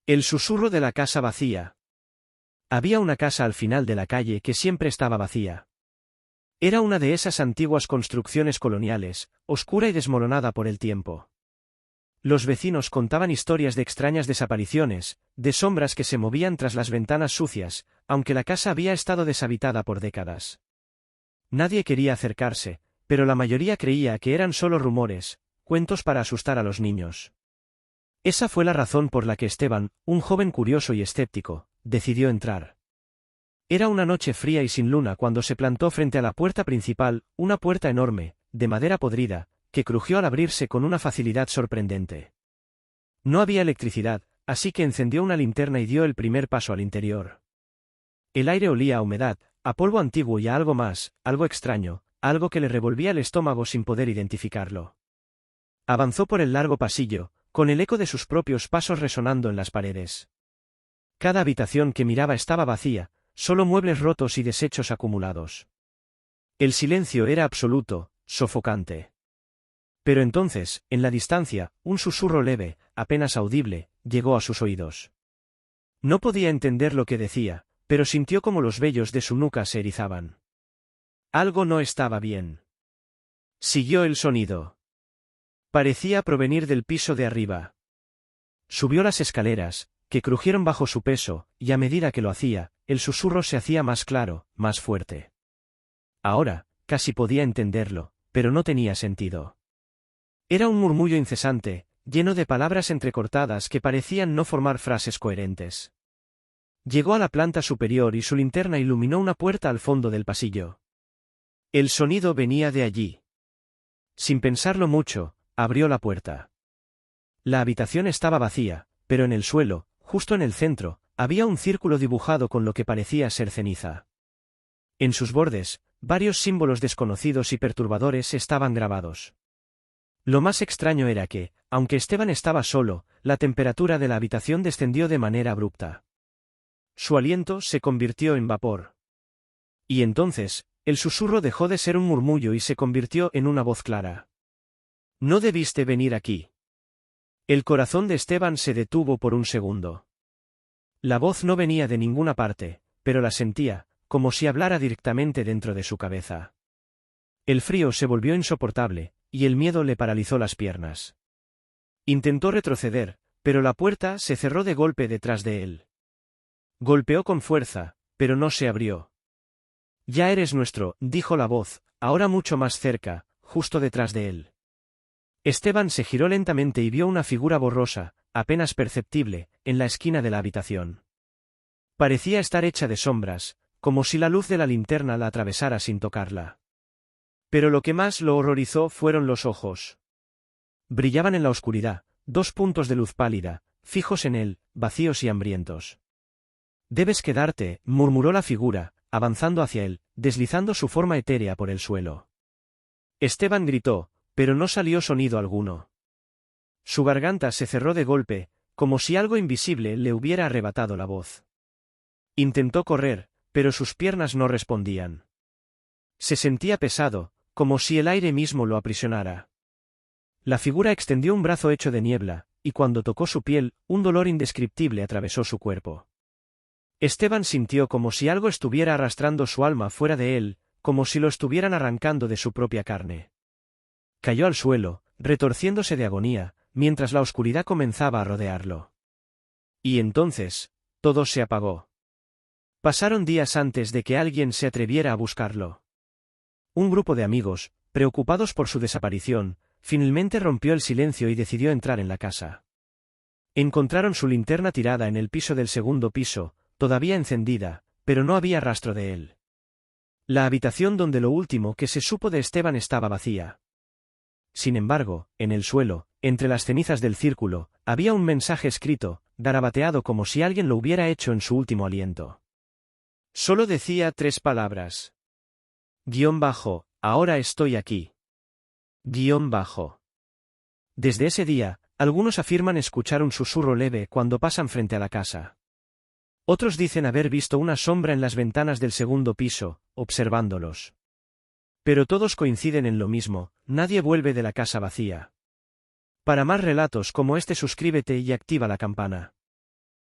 El susurro de la casa vacía. Había una casa al final de la calle que siempre estaba vacía. Era una de esas antiguas construcciones coloniales, oscura y desmoronada por el tiempo. Los vecinos contaban historias de extrañas desapariciones, de sombras que se movían tras las ventanas sucias, aunque la casa había estado deshabitada por décadas. Nadie quería acercarse, pero la mayoría creía que eran solo rumores, cuentos para asustar a los niños. Esa fue la razón por la que Esteban, un joven curioso y escéptico, decidió entrar. Era una noche fría y sin luna cuando se plantó frente a la puerta principal, una puerta enorme, de madera podrida, que crujió al abrirse con una facilidad sorprendente. No había electricidad, así que encendió una linterna y dio el primer paso al interior. El aire olía a humedad, a polvo antiguo y a algo más, algo extraño, algo que le revolvía el estómago sin poder identificarlo. Avanzó por el largo pasillo, con el eco de sus propios pasos resonando en las paredes. Cada habitación que miraba estaba vacía, solo muebles rotos y desechos acumulados. El silencio era absoluto, sofocante. Pero entonces, en la distancia, un susurro leve, apenas audible, llegó a sus oídos. No podía entender lo que decía, pero sintió como los vellos de su nuca se erizaban. Algo no estaba bien. Siguió el sonido. Parecía provenir del piso de arriba. Subió las escaleras, que crujieron bajo su peso, y a medida que lo hacía, el susurro se hacía más claro, más fuerte. Ahora, casi podía entenderlo, pero no tenía sentido. Era un murmullo incesante, lleno de palabras entrecortadas que parecían no formar frases coherentes. Llegó a la planta superior y su linterna iluminó una puerta al fondo del pasillo. El sonido venía de allí. Sin pensarlo mucho, abrió la puerta. La habitación estaba vacía, pero en el suelo, justo en el centro, había un círculo dibujado con lo que parecía ser ceniza. En sus bordes, varios símbolos desconocidos y perturbadores estaban grabados. Lo más extraño era que, aunque Esteban estaba solo, la temperatura de la habitación descendió de manera abrupta. Su aliento se convirtió en vapor. Y entonces, el susurro dejó de ser un murmullo y se convirtió en una voz clara. «No debiste venir aquí». El corazón de Esteban se detuvo por un segundo. La voz no venía de ninguna parte, pero la sentía, como si hablara directamente dentro de su cabeza. El frío se volvió insoportable, y el miedo le paralizó las piernas. Intentó retroceder, pero la puerta se cerró de golpe detrás de él. Golpeó con fuerza, pero no se abrió. «Ya eres nuestro», dijo la voz, ahora mucho más cerca, justo detrás de él. Esteban se giró lentamente y vio una figura borrosa, apenas perceptible, en la esquina de la habitación. Parecía estar hecha de sombras, como si la luz de la linterna la atravesara sin tocarla. Pero lo que más lo horrorizó fueron los ojos. Brillaban en la oscuridad, dos puntos de luz pálida, fijos en él, vacíos y hambrientos. «Debes quedarte», murmuró la figura, avanzando hacia él, deslizando su forma etérea por el suelo. Esteban gritó, pero no salió sonido alguno. Su garganta se cerró de golpe, como si algo invisible le hubiera arrebatado la voz. Intentó correr, pero sus piernas no respondían. Se sentía pesado, como si el aire mismo lo aprisionara. La figura extendió un brazo hecho de niebla, y cuando tocó su piel, un dolor indescriptible atravesó su cuerpo. Esteban sintió como si algo estuviera arrastrando su alma fuera de él, como si lo estuvieran arrancando de su propia carne. Cayó al suelo, retorciéndose de agonía, mientras la oscuridad comenzaba a rodearlo. Y entonces, todo se apagó. Pasaron días antes de que alguien se atreviera a buscarlo. Un grupo de amigos, preocupados por su desaparición, finalmente rompió el silencio y decidió entrar en la casa. Encontraron su linterna tirada en el piso del segundo piso, todavía encendida, pero no había rastro de él. La habitación donde lo último que se supo de Esteban estaba vacía. Sin embargo, en el suelo, entre las cenizas del círculo, había un mensaje escrito, garabateado como si alguien lo hubiera hecho en su último aliento. Solo decía 3 palabras. «Ahora estoy aquí». Desde ese día, algunos afirman escuchar un susurro leve cuando pasan frente a la casa. Otros dicen haber visto una sombra en las ventanas del segundo piso, observándolos. Pero todos coinciden en lo mismo, nadie vuelve de la casa vacía. Para más relatos como este suscríbete y activa la campana.